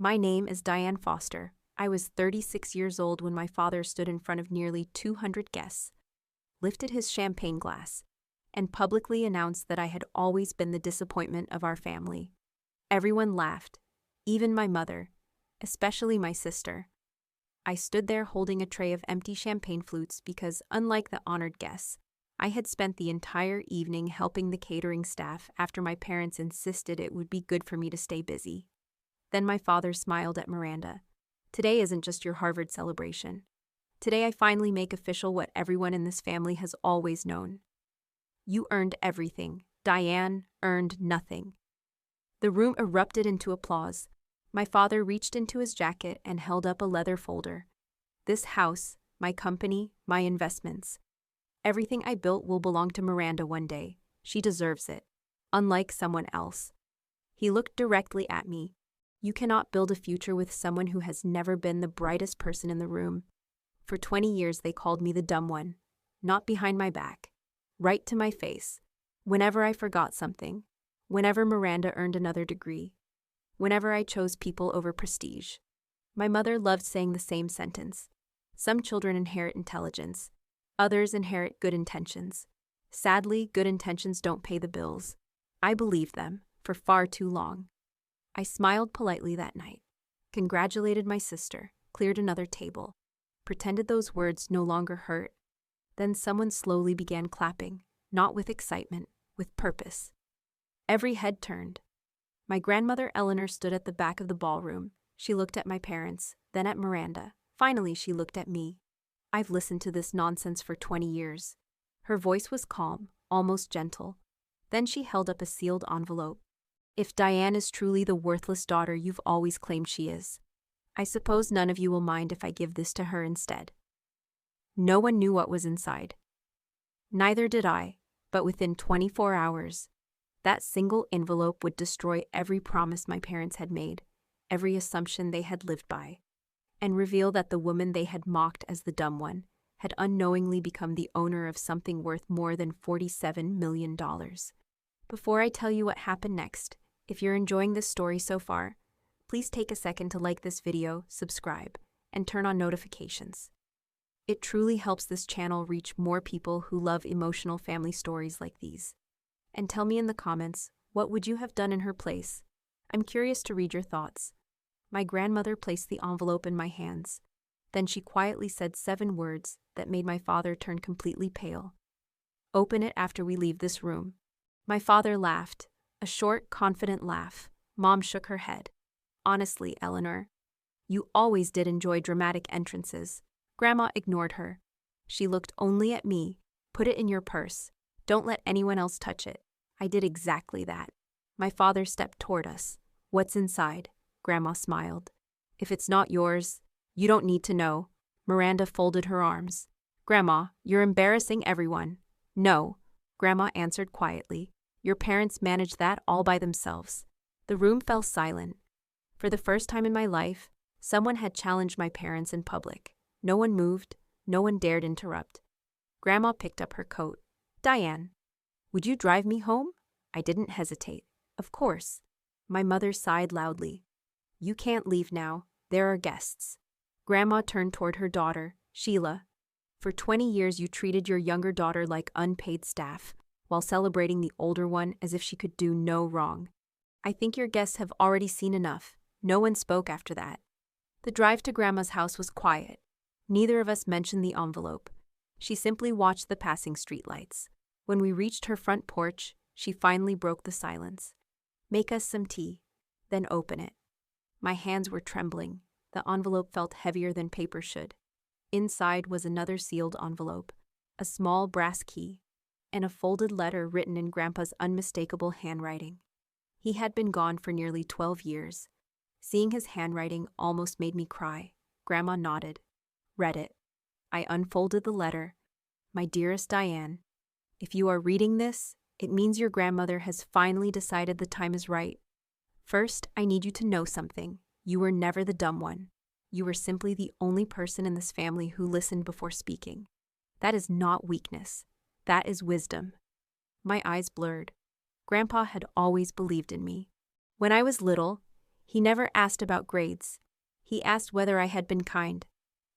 My name is Diane Foster. I was 36 years old when my father stood in front of nearly 200 guests, lifted his champagne glass, and publicly announced that I had always been the disappointment of our family. Everyone laughed, even my mother, especially my sister. I stood there holding a tray of empty champagne flutes because, unlike the honored guests, I had spent the entire evening helping the catering staff after my parents insisted it would be good for me to stay busy. Then my father smiled at Miranda. Today isn't just your Harvard celebration. Today I finally make official what everyone in this family has always known. You earned everything. Diane earned nothing. The room erupted into applause. My father reached into his jacket and held up a leather folder. This house, my company, my investments. Everything I built will belong to Miranda one day. She deserves it, unlike someone else. He looked directly at me. You cannot build a future with someone who has never been the brightest person in the room. For 20 years they called me the dumb one. Not behind my back. Right to my face. Whenever I forgot something. Whenever Miranda earned another degree. Whenever I chose people over prestige. My mother loved saying the same sentence. Some children inherit intelligence. Others inherit good intentions. Sadly, good intentions don't pay the bills. I believed them, for far too long. I smiled politely that night, congratulated my sister, cleared another table, pretended those words no longer hurt. Then someone slowly began clapping, not with excitement, with purpose. Every head turned. My grandmother Eleanor stood at the back of the ballroom. She looked at my parents, then at Miranda. Finally, she looked at me. I've listened to this nonsense for 20 years. Her voice was calm, almost gentle. Then she held up a sealed envelope. If Diane is truly the worthless daughter you've always claimed she is, I suppose none of you will mind if I give this to her instead. No one knew what was inside. Neither did I, but within 24 hours, that single envelope would destroy every promise my parents had made, every assumption they had lived by, and reveal that the woman they had mocked as the dumb one had unknowingly become the owner of something worth more than $47 million. Before I tell you what happened next, if you're enjoying this story so far, please take a second to like this video, subscribe, and turn on notifications. It truly helps this channel reach more people who love emotional family stories like these. And tell me in the comments, what would you have done in her place? I'm curious to read your thoughts. My grandmother placed the envelope in my hands. Then she quietly said 7 words that made my father turn completely pale. Open it after we leave this room. My father laughed, a short, confident laugh. Mom shook her head. Honestly, Eleanor, you always did enjoy dramatic entrances. Grandma ignored her. She looked only at me. Put it in your purse. Don't let anyone else touch it. I did exactly that. My father stepped toward us. What's inside? Grandma smiled. If it's not yours, you don't need to know. Miranda folded her arms. Grandma, you're embarrassing everyone. No, Grandma answered quietly. Your parents managed that all by themselves. The room fell silent. For the first time in my life, someone had challenged my parents in public. No one moved. No one dared interrupt. Grandma picked up her coat. Diane, would you drive me home? I didn't hesitate. Of course. My mother sighed loudly. You can't leave now. There are guests. Grandma turned toward her daughter, Sheila. For 20 years you treated your younger daughter like unpaid staff, while celebrating the older one as if she could do no wrong. I think your guests have already seen enough. No one spoke after that. The drive to Grandma's house was quiet. Neither of us mentioned the envelope. She simply watched the passing streetlights. When we reached her front porch, she finally broke the silence. Make us some tea, then open it. My hands were trembling. The envelope felt heavier than paper should. Inside was another sealed envelope, a small brass key, and a folded letter written in Grandpa's unmistakable handwriting. He had been gone for nearly 12 years. Seeing his handwriting almost made me cry. Grandma nodded, read it. I unfolded the letter. My dearest Diane, if you are reading this, it means your grandmother has finally decided the time is right. First, I need you to know something. You were never the dumb one. You were simply the only person in this family who listened before speaking. That is not weakness. That is wisdom. My eyes blurred. Grandpa had always believed in me. When I was little, He never asked about grades. He asked whether I had been kind,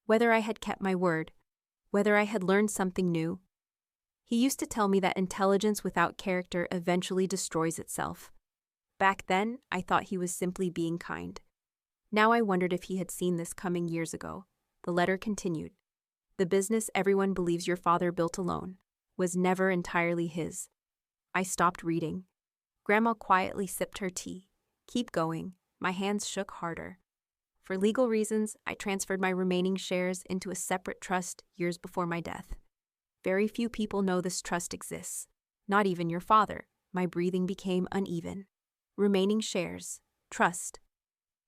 whether I had kept my word, whether I had learned something new. He used to tell me that intelligence without character eventually destroys itself. Back then, I thought he was simply being kind. Now I wondered if he had seen this coming years ago. The letter continued. The business everyone believes your father built alone was never entirely his. I stopped reading. Grandma quietly sipped her tea. Keep going. My hands shook harder. For legal reasons, I transferred my remaining shares into a separate trust years before my death. Very few people know this trust exists. Not even your father. My breathing became uneven. Remaining shares. Trust.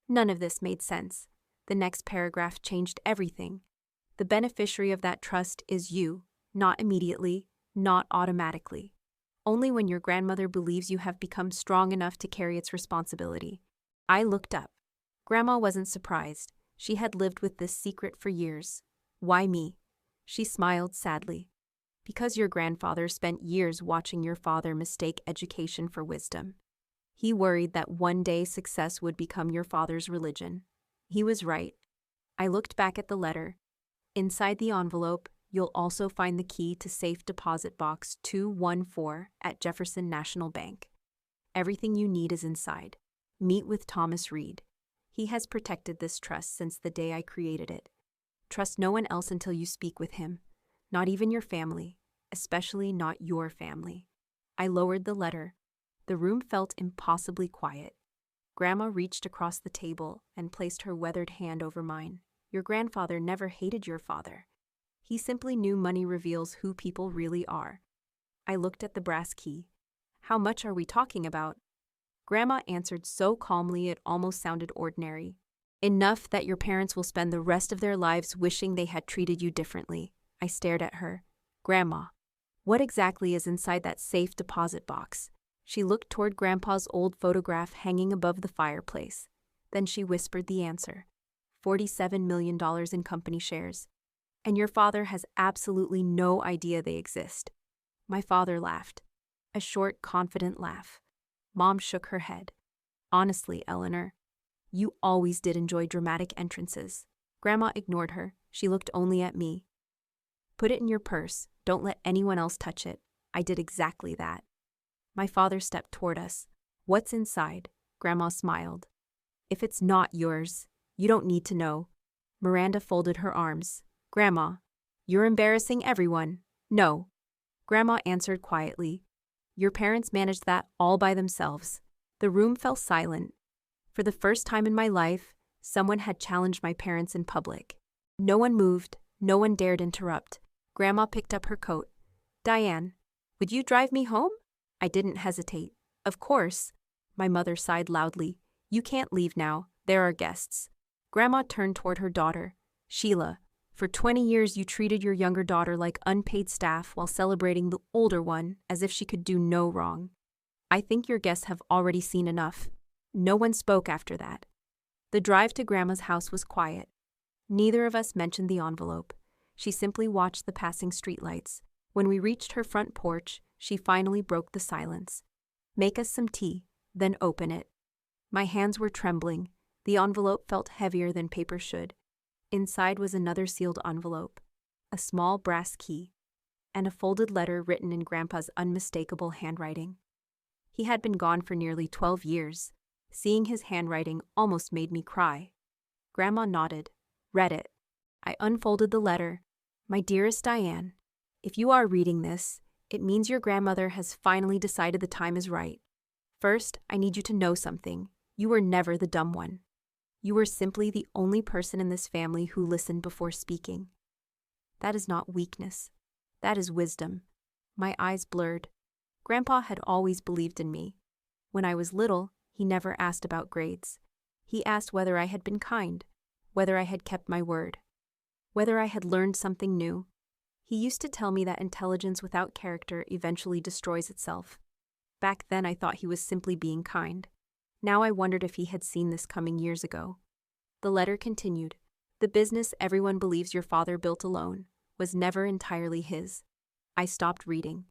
None of this made sense. The next paragraph changed everything. The beneficiary of that trust is you, not immediately, not automatically. Only when your grandmother believes you have become strong enough to carry its responsibility. I looked up. Grandma wasn't surprised. She had lived with this secret for years. Why me? She smiled sadly. Because your grandfather spent years watching your father mistake education for wisdom. He worried that one day success would become your father's religion. He was right. I looked back at the letter. Inside the envelope, you'll also find the key to safe deposit box 214 at Jefferson National Bank. Everything you need is inside. Meet with Thomas Reed. He has protected this trust since the day I created it. Trust no one else until you speak with him. Not even your family, especially not your family. I lowered the letter. The room felt impossibly quiet. Grandma reached across the table and placed her weathered hand over mine. Your grandfather never hated your father. He simply knew money reveals who people really are. I looked at the brass key. How much are we talking about? Grandma answered so calmly it almost sounded ordinary. Enough that your parents will spend the rest of their lives wishing they had treated you differently. I stared at her. Grandma, what exactly is inside that safe deposit box? She looked toward Grandpa's old photograph hanging above the fireplace. Then she whispered the answer. $47 million in company shares. And your father has absolutely no idea they exist. My father laughed. A short, confident laugh. Mom shook her head. Honestly, Eleanor, you always did enjoy dramatic entrances. Grandma ignored her. She looked only at me. Put it in your purse. Don't let anyone else touch it. I did exactly that. My father stepped toward us. What's inside? Grandma smiled. If it's not yours, you don't need to know. Miranda folded her arms. Grandma, you're embarrassing everyone. No. Grandma answered quietly. Your parents managed that all by themselves. The room fell silent. For the first time in my life, someone had challenged my parents in public. No one moved. No one dared interrupt. Grandma picked up her coat. Diane, would you drive me home? I didn't hesitate. Of course. My mother sighed loudly. You can't leave now. There are guests. Grandma turned toward her daughter. Sheila, for 20 years you treated your younger daughter like unpaid staff while celebrating the older one as if she could do no wrong. I think your guests have already seen enough. No one spoke after that. The drive to Grandma's house was quiet. Neither of us mentioned the envelope. She simply watched the passing streetlights. When we reached her front porch, she finally broke the silence. Make us some tea, then open it. My hands were trembling. The envelope felt heavier than paper should. Inside was another sealed envelope, a small brass key, and a folded letter written in Grandpa's unmistakable handwriting. He had been gone for nearly 12 years. Seeing his handwriting almost made me cry. Grandma nodded, read it. I unfolded the letter. My dearest Diane, if you are reading this, it means your grandmother has finally decided the time is right. First, I need you to know something. You were never the dumb one. You were simply the only person in this family who listened before speaking. That is not weakness. That is wisdom. My eyes blurred. Grandpa had always believed in me. When I was little, he never asked about grades. He asked whether I had been kind, whether I had kept my word, whether I had learned something new. He used to tell me that intelligence without character eventually destroys itself. Back then I thought he was simply being kind. Now I wondered if he had seen this coming years ago. The letter continued. The business everyone believes your father built alone was never entirely his. I stopped reading.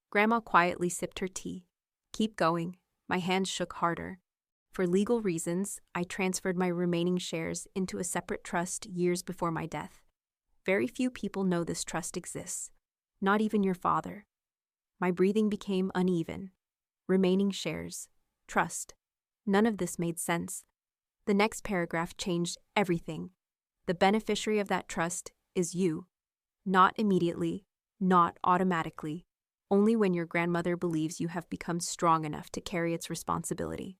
Grandma quietly sipped her tea. Keep going. My hands shook harder. For legal reasons, I transferred my remaining shares into a separate trust years before my death. Very few people know this trust exists, not even your father. My breathing became uneven. Remaining shares. Trust. None of this made sense. The next paragraph changed everything. The beneficiary of that trust is you. Not immediately, not automatically, only when your grandmother believes you have become strong enough to carry its responsibility.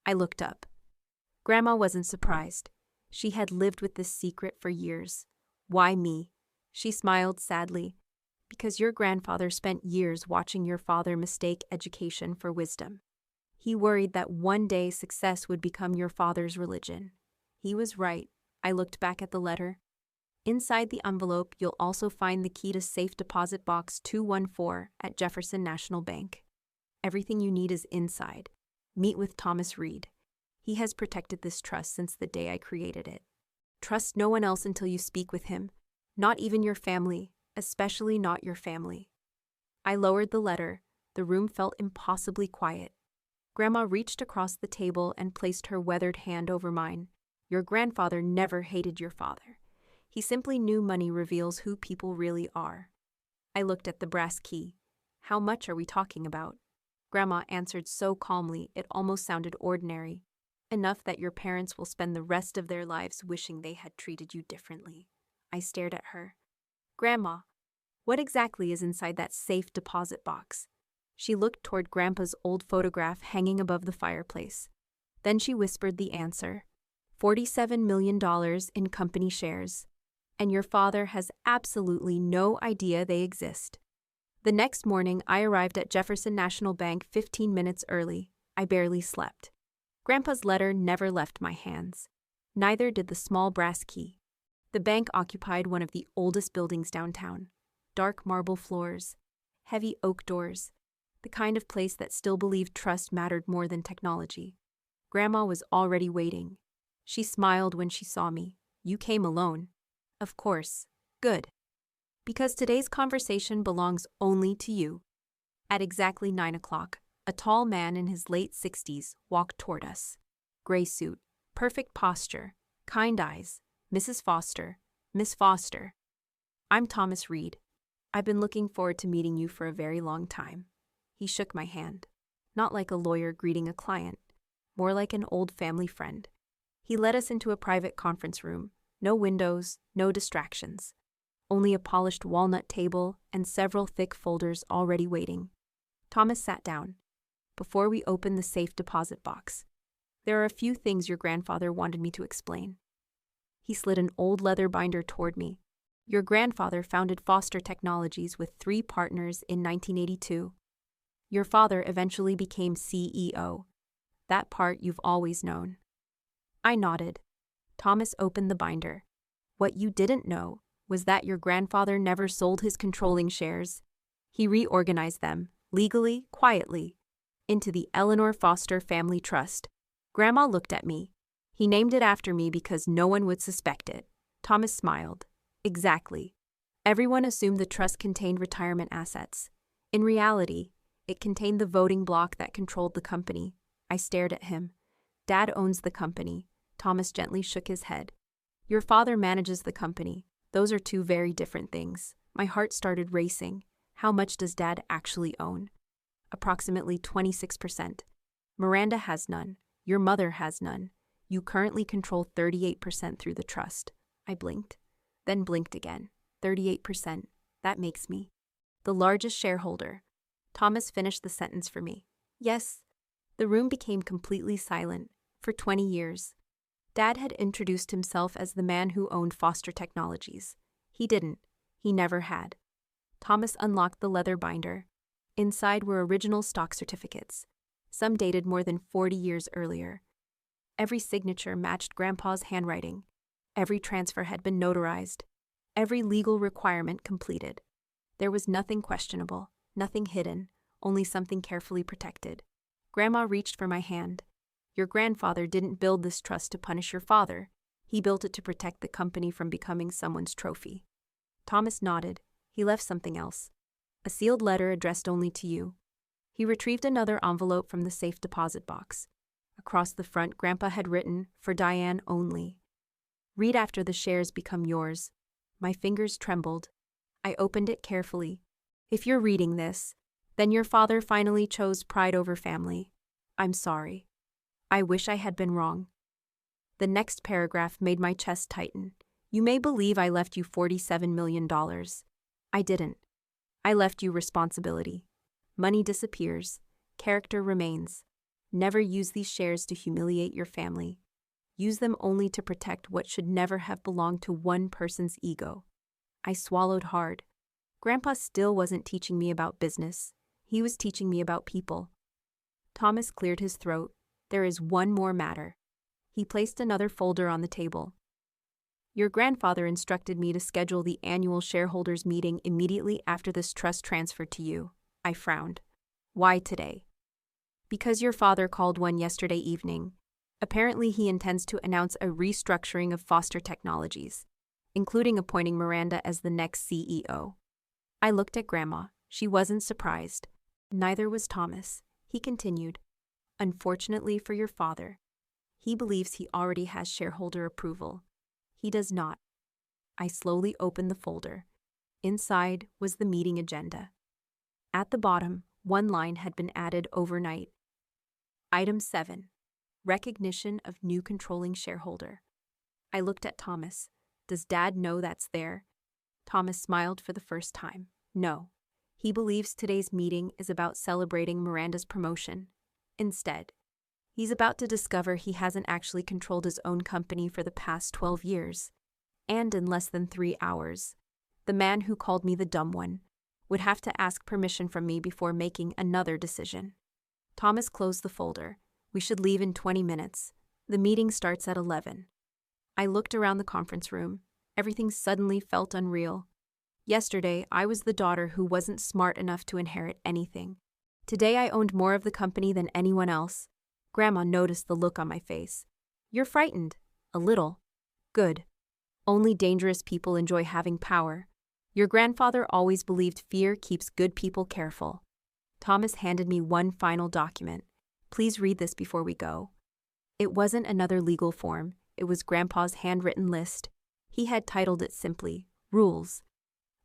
I looked up. Grandma wasn't surprised. She had lived with this secret for years. Why me? She smiled sadly. Because your grandfather spent years watching your father mistake education for wisdom. He worried that one day success would become your father's religion. He was right. I looked back at the letter. Inside the envelope, you'll also find the key to safe deposit box 214 at Jefferson National Bank. Everything you need is inside. Meet with Thomas Reed. He has protected this trust since the day I created it. Trust no one else until you speak with him, not even your family, especially not your family. I lowered the letter. The room felt impossibly quiet. Grandma reached across the table and placed her weathered hand over mine. Your grandfather never hated your father. He simply knew money reveals who people really are. I looked at the brass key. How much are we talking about? Grandma answered so calmly it almost sounded ordinary. Enough that your parents will spend the rest of their lives wishing they had treated you differently. I stared at her. Grandma, what exactly is inside that safe deposit box? She looked toward Grandpa's old photograph hanging above the fireplace. Then she whispered the answer. $47 million in company shares. And your father has absolutely no idea they exist. The next morning, I arrived at Jefferson National Bank 15 minutes early. I barely slept. Grandpa's letter never left my hands. Neither did the small brass key. The bank occupied one of the oldest buildings downtown. Dark marble floors, heavy oak doors, the kind of place that still believed trust mattered more than technology. Grandma was already waiting. She smiled when she saw me. You came alone. Of course. Good. Because today's conversation belongs only to you. At exactly 9 o'clock, a tall man in his late 60s walked toward us. Gray suit, perfect posture, kind eyes. Mrs. Foster, Miss Foster. I'm Thomas Reed. I've been looking forward to meeting you for a very long time. He shook my hand. Not like a lawyer greeting a client, more like an old family friend. He led us into a private conference room. No windows, no distractions. Only a polished walnut table and several thick folders already waiting. Thomas sat down. Before we opened the safe deposit box, there are a few things your grandfather wanted me to explain. He slid an old leather binder toward me. Your grandfather founded Foster Technologies with 3 partners in 1982. Your father eventually became CEO. That part you've always known. I nodded. Thomas opened the binder. What you didn't know was that your grandfather never sold his controlling shares. He reorganized them, legally, quietly, into the Eleanor Foster Family Trust. Grandma looked at me. He named it after me because no one would suspect it. Thomas smiled. Exactly. Everyone assumed the trust contained retirement assets. In reality, it contained the voting block that controlled the company. I stared at him. Dad owns the company. Thomas gently shook his head. Your father manages the company. Those are 2 very different things. My heart started racing. How much does Dad actually own? Approximately 26%. Miranda has none. Your mother has none. You currently control 38% through the trust. I blinked, then blinked again. 38%. That makes me the largest shareholder. Thomas finished the sentence for me. Yes. The room became completely silent. For 20 years. Dad had introduced himself as the man who owned Foster Technologies. He didn't. He never had. Thomas unlocked the leather binder. Inside were original stock certificates. Some dated more than 40 years earlier. Every signature matched Grandpa's handwriting. Every transfer had been notarized. Every legal requirement completed. There was nothing questionable, nothing hidden, only something carefully protected. Grandma reached for my hand. Your grandfather didn't build this trust to punish your father. He built it to protect the company from becoming someone's trophy. Thomas nodded. He left something else. A sealed letter addressed only to you. He retrieved another envelope from the safe deposit box. Across the front, Grandpa had written, "For Diane only. Read after the shares become yours." My fingers trembled. I opened it carefully. "If you're reading this, then your father finally chose pride over family. I'm sorry. I wish I had been wrong." The next paragraph made my chest tighten. "You may believe I left you $47 million. I didn't. I left you responsibility. Money disappears. Character remains. Never use these shares to humiliate your family. Use them only to protect what should never have belonged to one person's ego." I swallowed hard. Grandpa still wasn't teaching me about business. He was teaching me about people. Thomas cleared his throat. "There is one more matter." He placed another folder on the table. "Your grandfather instructed me to schedule the annual shareholders meeting immediately after this trust transferred to you." I frowned. "Why today?" "Because your father called one yesterday evening. Apparently he intends to announce a restructuring of Foster Technologies, including appointing Miranda as the next CEO." I looked at Grandma. She wasn't surprised. Neither was Thomas. He continued, "Unfortunately for your father, he believes he already has shareholder approval. He does not." I slowly opened the folder. Inside was the meeting agenda. At the bottom, one line had been added overnight. Item 7. Recognition of new controlling shareholder. I looked at Thomas. "Does Dad know that's there?" Thomas smiled for the first time. "No. He believes today's meeting is about celebrating Miranda's promotion. Instead, he's about to discover he hasn't actually controlled his own company for the past 12 years. And in less than 3 hours, the man who called me the dumb one would have to ask permission from me before making another decision." Thomas closed the folder. "We should leave in 20 minutes. The meeting starts at 11. I looked around the conference room. Everything suddenly felt unreal. Yesterday, I was the daughter who wasn't smart enough to inherit anything. Today, I owned more of the company than anyone else. Grandma noticed the look on my face. "You're frightened." "A little." "Good. Only dangerous people enjoy having power. Your grandfather always believed fear keeps good people careful." Thomas handed me one final document. "Please read this before we go." It wasn't another legal form. It was Grandpa's handwritten list. He had titled it simply, "Rules."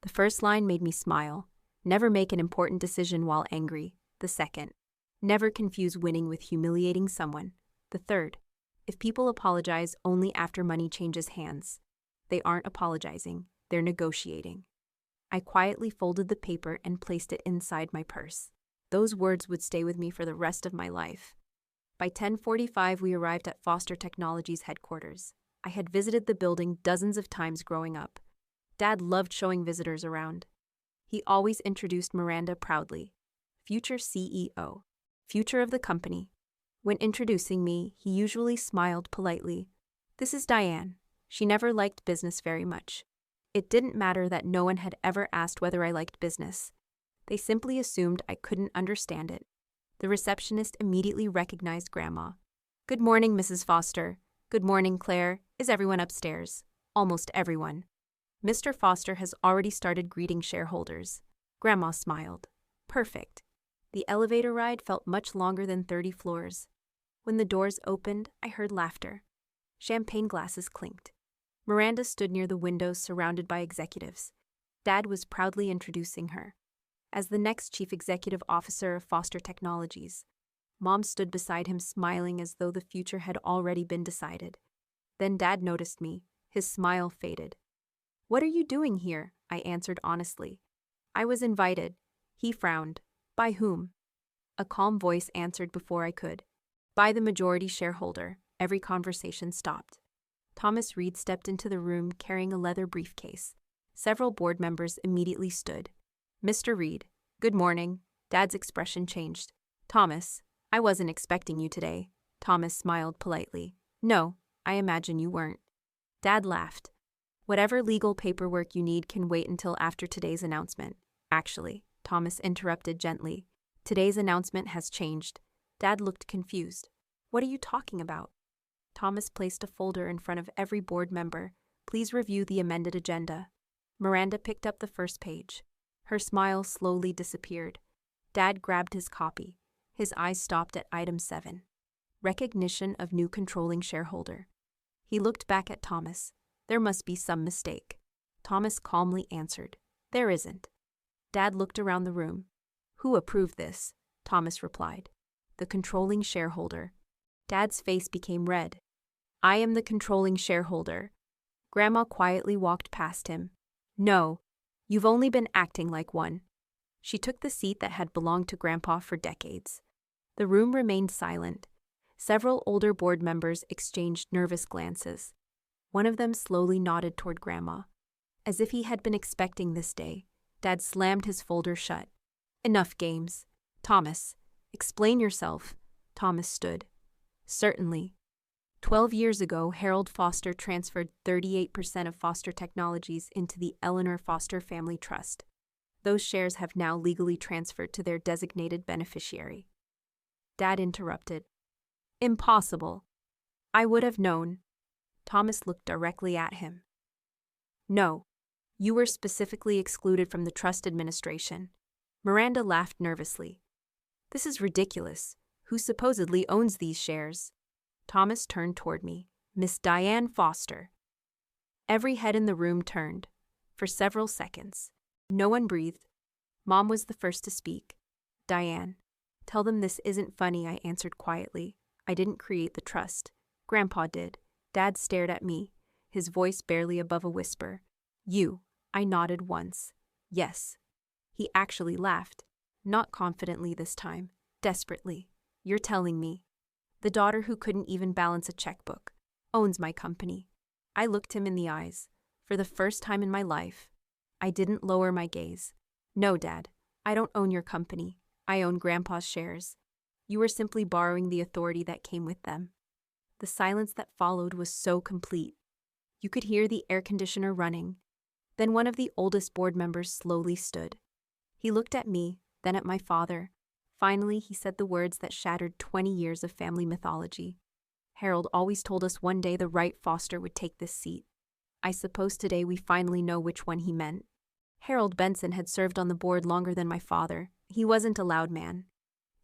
The first line made me smile. Never make an important decision while angry. The second, never confuse winning with humiliating someone. The third, if people apologize only after money changes hands, they aren't apologizing, they're negotiating. I quietly folded the paper and placed it inside my purse. Those words would stay with me for the rest of my life. By 10:45, we arrived at Foster Technologies headquarters. I had visited the building dozens of times growing up. Dad loved showing visitors around. He always introduced Miranda proudly. "Future CEO. Future of the company." When introducing me, he usually smiled politely. "This is Diane. She never liked business very much." It didn't matter that no one had ever asked whether I liked business. They simply assumed I couldn't understand it. The receptionist immediately recognized Grandma. "Good morning, Mrs. Foster." "Good morning, Claire. Is everyone upstairs?" "Almost everyone. Mr. Foster has already started greeting shareholders." Grandma smiled. "Perfect." The elevator ride felt much longer than 30 floors. When the doors opened, I heard laughter. Champagne glasses clinked. Miranda stood near the windows surrounded by executives. Dad was proudly introducing her as the next chief executive officer of Foster Technologies. Mom stood beside him smiling as though the future had already been decided. Then Dad noticed me. His smile faded. "What are you doing here?" I answered honestly. "I was invited." He frowned. "By whom?" A calm voice answered before I could. "By the majority shareholder." Every conversation stopped. Thomas Reed stepped into the room carrying a leather briefcase. Several board members immediately stood. "Mr. Reed." "Good morning." Dad's expression changed. "Thomas, I wasn't expecting you today." Thomas smiled politely. "No, I imagine you weren't." Dad laughed. "Whatever legal paperwork you need can wait until after today's announcement." "Actually," Thomas interrupted gently, "today's announcement has changed." Dad looked confused. "What are you talking about?" Thomas placed a folder in front of every board member. "Please review the amended agenda." Miranda picked up the first page. Her smile slowly disappeared. Dad grabbed his copy. His eyes stopped at item 7. Recognition of new controlling shareholder. He looked back at Thomas. There must be some mistake. Thomas calmly answered, There isn't. Dad looked around the room. Who approved this? Thomas replied. The controlling shareholder. Dad's face became red. I am the controlling shareholder. Grandma quietly walked past him. No, you've only been acting like one. She took the seat that had belonged to Grandpa for decades. The room remained silent. Several older board members exchanged nervous glances. One of them slowly nodded toward Grandma. As if he had been expecting this day, Dad slammed his folder shut. Enough games. Thomas, explain yourself. Thomas stood. Certainly. 12 years ago, Harold Foster transferred 38% of Foster Technologies into the Eleanor Foster Family Trust. Those shares have now legally transferred to their designated beneficiary. Dad interrupted. Impossible. I would have known. Thomas looked directly at him. No. You were specifically excluded from the trust administration. Miranda laughed nervously. This is ridiculous. Who supposedly owns these shares? Thomas turned toward me. Miss Diane Foster. Every head in the room turned. For several seconds. No one breathed. Mom was the first to speak. Diane. Tell them this isn't funny, I answered quietly. I didn't create the trust. Grandpa did. Dad stared at me, his voice barely above a whisper. You. I nodded once. Yes. He actually laughed. Not confidently this time. Desperately. You're telling me. The daughter who couldn't even balance a checkbook owns my company. I looked him in the eyes. For the first time in my life, I didn't lower my gaze. No, Dad. I don't own your company. I own Grandpa's shares. You were simply borrowing the authority that came with them. The silence that followed was so complete. You could hear the air conditioner running. Then one of the oldest board members slowly stood. He looked at me, then at my father. Finally, he said the words that shattered 20 years of family mythology. Harold always told us one day the right Foster would take this seat. I suppose today we finally know which one he meant. Harold Benson had served on the board longer than my father. He wasn't a loud man.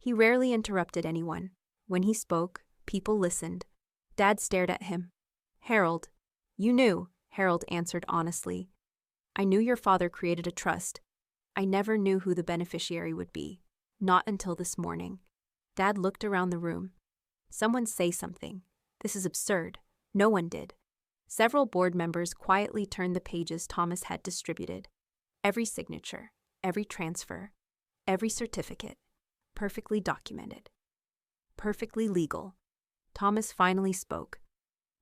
He rarely interrupted anyone. When he spoke, people listened. Dad stared at him. Harold. You knew, Harold answered honestly. I knew your father created a trust. I never knew who the beneficiary would be. Not until this morning. Dad looked around the room. Someone say something. This is absurd. No one did. Several board members quietly turned the pages Thomas had distributed. Every signature, every transfer, every certificate. Perfectly documented. Perfectly legal. Thomas finally spoke.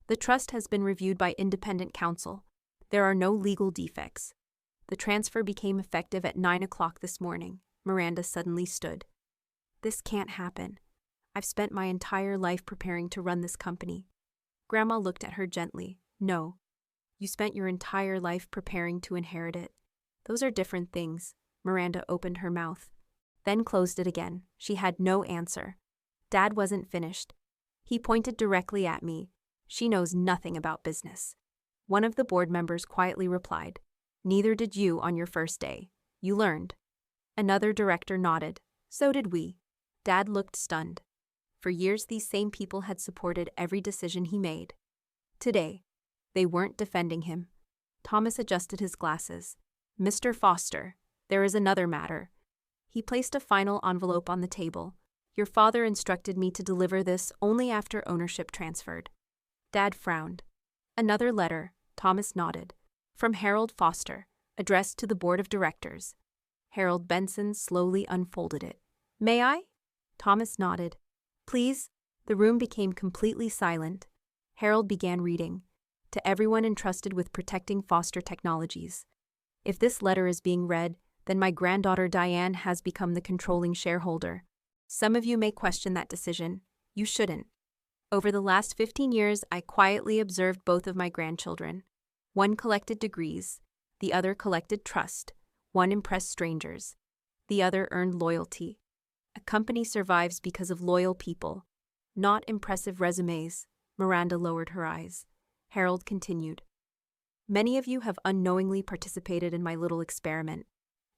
The trust has been reviewed by independent counsel. There are no legal defects. The transfer became effective at 9 o'clock this morning. Miranda suddenly stood. This can't happen. I've spent my entire life preparing to run this company. Grandma looked at her gently. No. You spent your entire life preparing to inherit it. Those are different things. Miranda opened her mouth, then closed it again. She had no answer. Dad wasn't finished. He pointed directly at me. She knows nothing about business. One of the board members quietly replied, Neither did you on your first day. You learned. Another director nodded. So did we. Dad looked stunned. For years these same people had supported every decision he made. Today, they weren't defending him. Thomas adjusted his glasses. Mr. Foster, there is another matter. He placed a final envelope on the table. Your father instructed me to deliver this only after ownership transferred. Dad frowned. Another letter, Thomas nodded. From Harold Foster, addressed to the board of directors. Harold Benson slowly unfolded it. May I? Thomas nodded. Please. The room became completely silent. Harold began reading. To everyone entrusted with protecting Foster Technologies. If this letter is being read, then my granddaughter Diane has become the controlling shareholder. Some of you may question that decision. You shouldn't. Over the last 15 years, I quietly observed both of my grandchildren. One collected degrees, the other collected trust. One impressed strangers, the other earned loyalty. A company survives because of loyal people, not impressive resumes. Miranda lowered her eyes. Harold continued. Many of you have unknowingly participated in my little experiment.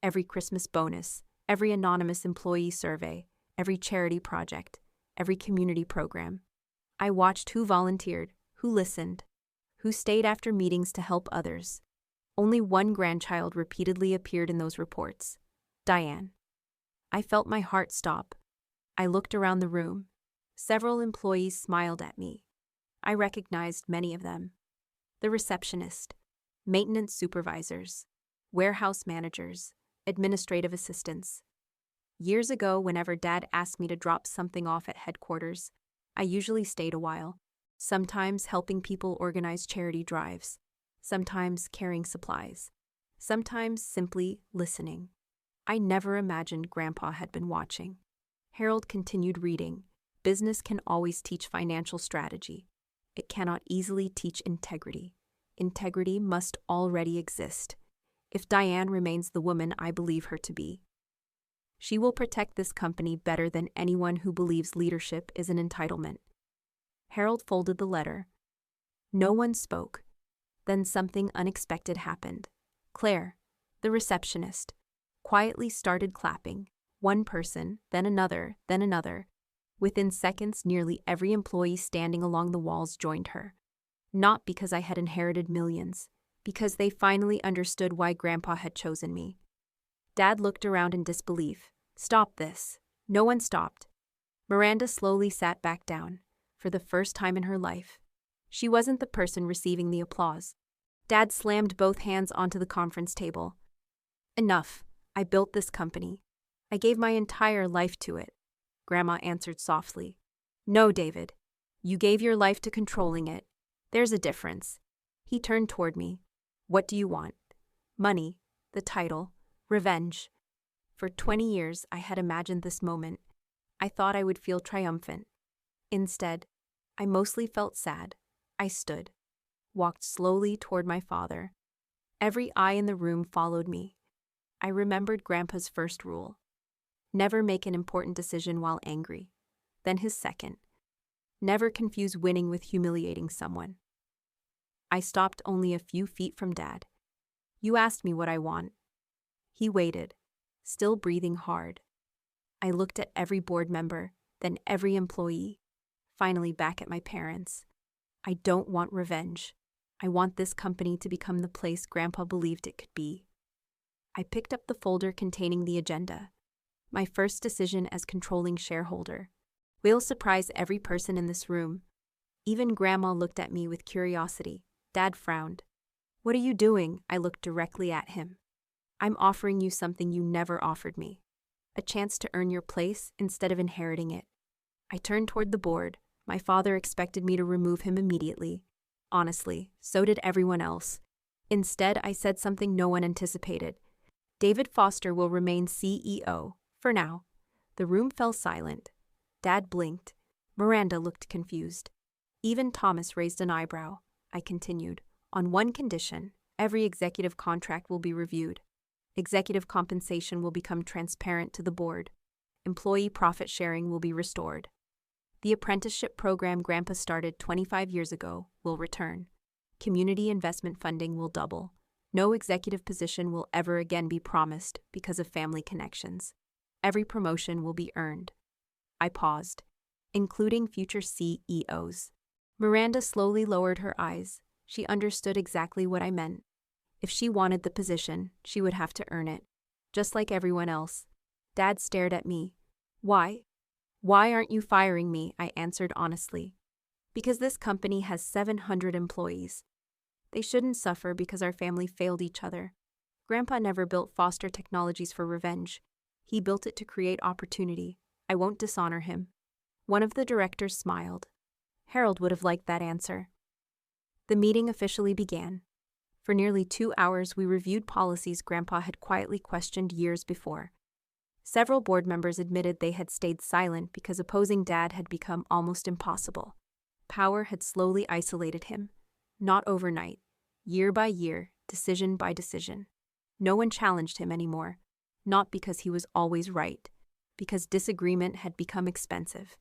Every Christmas bonus, every anonymous employee survey, every charity project, every community program. I watched who volunteered, who listened, who stayed after meetings to help others. Only one grandchild repeatedly appeared in those reports: Diane. I felt my heart stop. I looked around the room. Several employees smiled at me. I recognized many of them: the receptionist, maintenance supervisors, warehouse managers, administrative assistants. Years ago, whenever Dad asked me to drop something off at headquarters, I usually stayed a while, sometimes helping people organize charity drives, sometimes carrying supplies, sometimes simply listening. I never imagined Grandpa had been watching. Harold continued reading. Business can always teach financial strategy. It cannot easily teach integrity. Integrity must already exist. If Diane remains the woman I believe her to be, she will protect this company better than anyone who believes leadership is an entitlement. Harold folded the letter. No one spoke. Then something unexpected happened. Claire, the receptionist, quietly started clapping. One person, then another, then another. Within seconds, nearly every employee standing along the walls joined her. Not because I had inherited millions, because they finally understood why Grandpa had chosen me. Dad looked around in disbelief. Stop this. No one stopped. Miranda slowly sat back down, for the first time in her life. She wasn't the person receiving the applause. Dad slammed both hands onto the conference table. Enough. I built this company. I gave my entire life to it. Grandma answered softly. No, David. You gave your life to controlling it. There's a difference. He turned toward me. What do you want? Money, the title, revenge. For 20 years, I had imagined this moment. I thought I would feel triumphant. Instead, I mostly felt sad. I stood, walked slowly toward my father. Every eye in the room followed me. I remembered Grandpa's first rule: never make an important decision while angry. Then his second: never confuse winning with humiliating someone. I stopped only a few feet from Dad. You asked me what I want. He waited, still breathing hard. I looked at every board member, then every employee, finally back at my parents. I don't want revenge. I want this company to become the place Grandpa believed it could be. I picked up the folder containing the agenda. My first decision as controlling shareholder. We'll surprise every person in this room. Even Grandma looked at me with curiosity. Dad frowned. What are you doing? I looked directly at him. I'm offering you something you never offered me. A chance to earn your place instead of inheriting it. I turned toward the board. My father expected me to remove him immediately. Honestly, so did everyone else. Instead, I said something no one anticipated. David Foster will remain CEO, for now. The room fell silent. Dad blinked. Miranda looked confused. Even Thomas raised an eyebrow. I continued. On one condition: every executive contract will be reviewed. Executive compensation will become transparent to the board. Employee profit sharing will be restored. The apprenticeship program Grandpa started 25 years ago will return. Community investment funding will double. No executive position will ever again be promised because of family connections. Every promotion will be earned. I paused, including future CEOs. Miranda slowly lowered her eyes. She understood exactly what I meant. If she wanted the position, she would have to earn it, just like everyone else. Dad stared at me. Why? Why aren't you firing me? I answered honestly. Because this company has 700 employees. They shouldn't suffer because our family failed each other. Grandpa never built Foster Technologies for revenge. He built it to create opportunity. I won't dishonor him. One of the directors smiled. Harold would have liked that answer. The meeting officially began. For nearly 2 hours, we reviewed policies Grandpa had quietly questioned years before. Several board members admitted they had stayed silent because opposing Dad had become almost impossible. Power had slowly isolated him. Not overnight. Year by year, decision by decision. No one challenged him anymore. Not because he was always right, because disagreement had become expensive.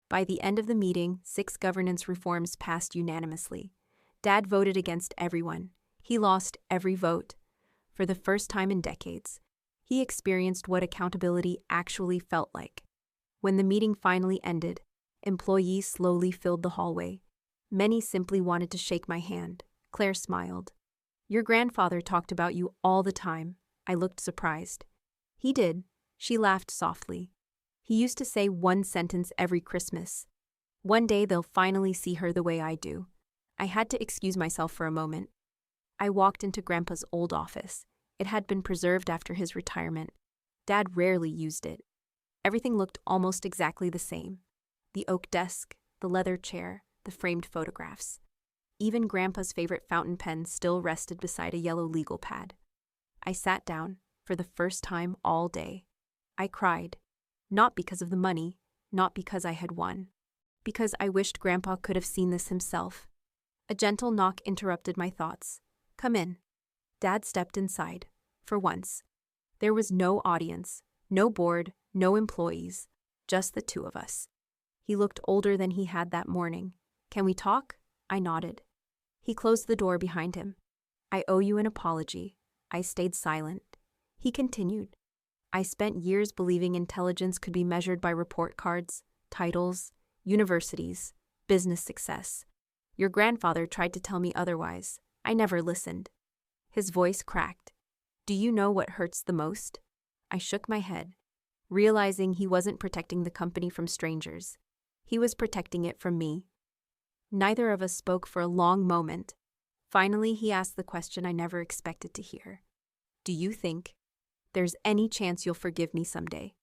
By the end of the meeting, 6 governance reforms passed unanimously. Dad voted against everyone. He lost every vote. For the first time in decades, he experienced what accountability actually felt like. When the meeting finally ended, Employees slowly filled the hallway. Many simply wanted to shake my hand. Claire smiled. Your grandfather talked about you all the time. I looked surprised. He did. She laughed softly. He used to say one sentence every Christmas. One day they'll finally see her the way I do. I had to excuse myself for a moment. I walked into Grandpa's old office. It had been preserved after his retirement. Dad rarely used it. Everything looked almost exactly the same. The oak desk, the leather chair, the framed photographs. Even Grandpa's favorite fountain pen still rested beside a yellow legal pad. I sat down, for the first time all day. I cried. Not because of the money, not because I had won. Because I wished Grandpa could have seen this himself. A gentle knock interrupted my thoughts. Come in. Dad stepped inside. For once. There was no audience, no board, no employees, just the two of us. He looked older than he had that morning. Can we talk? I nodded. He closed the door behind him. I owe you an apology. I stayed silent. He continued. I spent years believing intelligence could be measured by report cards, titles, universities, business success. Your grandfather tried to tell me otherwise. I never listened. His voice cracked. Do you know what hurts the most? I shook my head, realizing he wasn't protecting the company from strangers. He was protecting it from me. Neither of us spoke for a long moment. Finally, he asked the question I never expected to hear. Do you think there's any chance you'll forgive me someday?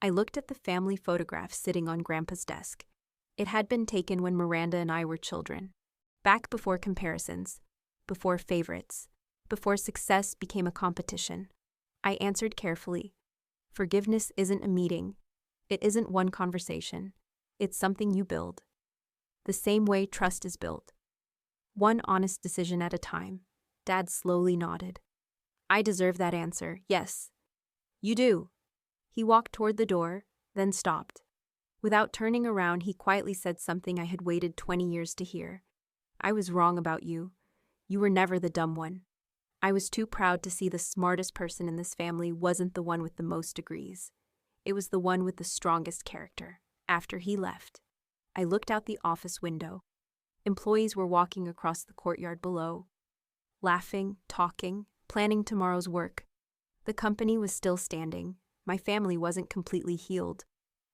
I looked at the family photograph sitting on Grandpa's desk. It had been taken when Miranda and I were children. Back before comparisons, before favorites, before success became a competition. I answered carefully. Forgiveness isn't a meeting. It isn't one conversation. It's something you build. The same way trust is built. One honest decision at a time. Dad slowly nodded. I deserve that answer, yes. You do. He walked toward the door, then stopped. Without turning around, he quietly said something I had waited 20 years to hear. I was wrong about you. You were never the dumb one. I was too proud to see the smartest person in this family wasn't the one with the most degrees. It was the one with the strongest character. After he left, I looked out the office window. Employees were walking across the courtyard below, laughing, talking, planning tomorrow's work. The company was still standing. My family wasn't completely healed.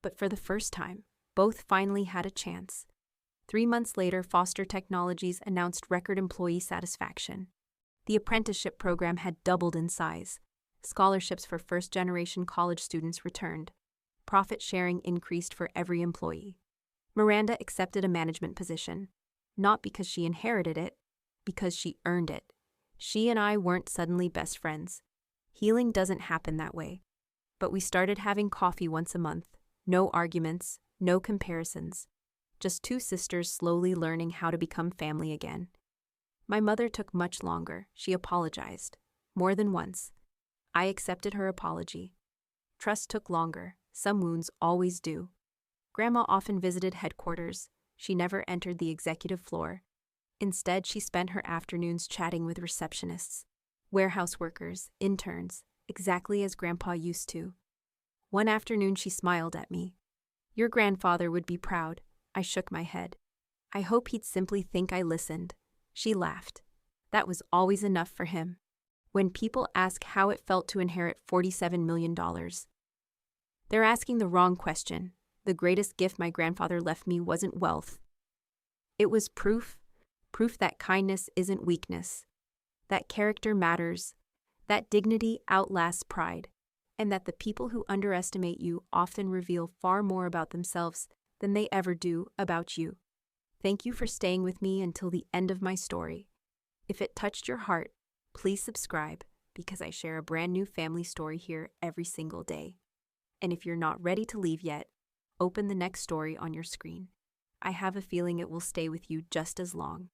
But for the first time, both finally had a chance. 3 months later, Foster Technologies announced record employee satisfaction. The apprenticeship program had doubled in size. Scholarships for first-generation college students returned. Profit sharing increased for every employee. Miranda accepted a management position, not because she inherited it, because she earned it. She and I weren't suddenly best friends. Healing doesn't happen that way. But we started having coffee once a month. No arguments, no comparisons. Just two sisters slowly learning how to become family again. My mother took much longer. She apologized. More than once. I accepted her apology. Trust took longer. Some wounds always do. Grandma often visited headquarters. She never entered the executive floor. Instead, she spent her afternoons chatting with receptionists, warehouse workers, interns, exactly as Grandpa used to. One afternoon, she smiled at me. Your grandfather would be proud. I shook my head. I hope he'd simply think I listened. She laughed. That was always enough for him. When people ask how it felt to inherit $47 million, they're asking the wrong question. The greatest gift my grandfather left me wasn't wealth. It was proof that kindness isn't weakness, that character matters, that dignity outlasts pride, and that the people who underestimate you often reveal far more about themselves than they ever do about you. Thank you for staying with me until the end of my story. If it touched your heart, please subscribe because I share a brand new family story here every single day. And if you're not ready to leave yet, open the next story on your screen. I have a feeling it will stay with you just as long.